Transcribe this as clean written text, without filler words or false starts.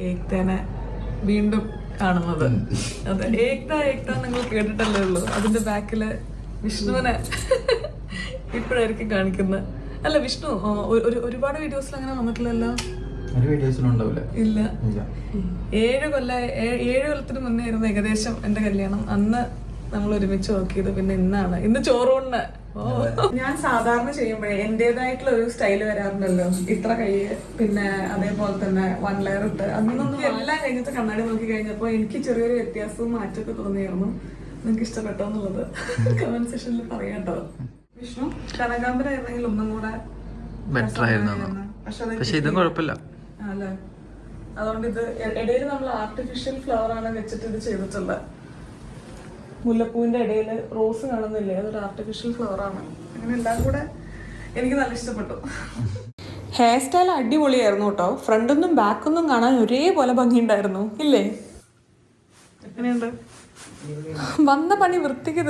ഏക്തേനെ വീണ്ടും കാണുന്നത്. അതെ, ഏക്ത നിങ്ങൾ കേട്ടിട്ടല്ലേ ഉള്ളൂ. അതിന്റെ ബാക്കില് വിഷ്ണുവിനെ ഇപ്പോഴായിരിക്കും കാണിക്കുന്നത്. അല്ല, വിഷ്ണു ഒരുപാട് വീഡിയോസിൽ അങ്ങനെ വന്നിട്ടില്ലല്ലോ. ഇല്ല, 7 കൊല്ലത്തിന് മുന്നേ ആയിരുന്നു ഏകദേശം എന്റെ കല്യാണം. അന്ന് നമ്മൾ ഒരുമിച്ച് നോക്കിയത്. പിന്നെ ഇന്ന് ചോറൂണിന്. ഞാൻ സാധാരണ ചെയ്യുമ്പോഴേ എന്റേതായിട്ടുള്ള ഒരു സ്റ്റൈല് വരാറുണ്ടല്ലോ. ഇത്ര കൈ, പിന്നെ അതേപോലെ തന്നെ 1 ലെയർ ഇട്ട്. അന്നൊന്നും എല്ലാം കഴിഞ്ഞിട്ട് കണ്ണാടി നോക്കി കഴിഞ്ഞപ്പോ എനിക്ക് ചെറിയൊരു വ്യത്യാസവും മാറ്റമൊക്കെ തോന്നിയായിരുന്നു. നിങ്ങൾക്ക് ഇഷ്ടപ്പെട്ടോ എന്നുള്ളത് കമന്റ് സെക്ഷനിൽ പറയാട്ടോ. വിഷ്ണു കനകാമ്പരായിരുന്നെങ്കിൽ ഒന്നും കൂടെ ബെറ്റർ ആയിരുന്നു. പക്ഷെ ഇതും കുഴപ്പമില്ല അല്ലേ. അതുകൊണ്ട് ഇത് ഇടയിൽ നമ്മൾ ആർട്ടിഫിഷ്യൽ ഫ്ലവർ ആണ് വെച്ചിട്ട് ഇത് ചെയ്തിട്ടുള്ളത്. മുല്ലപ്പൂവിന്റെ ഇടയിൽ റോസ് കാണുന്നില്ലേ, അതൊരു ആർട്ടിഫിഷ്യൽ ഫ്ലവർ ആണ്. അങ്ങനെ എല്ലാം കൂടെ എനിക്ക് നല്ല ഇഷ്ടപ്പെട്ടു. ഹെയർ സ്റ്റൈൽ അടിപൊളിയായിരുന്നു കേട്ടോ. ഫ്രണ്ടൊന്നും ബാക്കൊന്നും കാണാൻ ഒരേപോലെ ഭംഗിയുണ്ടായിരുന്നു ഇല്ലേ? എങ്ങനെയുണ്ട്? വന്ന പണി വൃത്തിക്ക്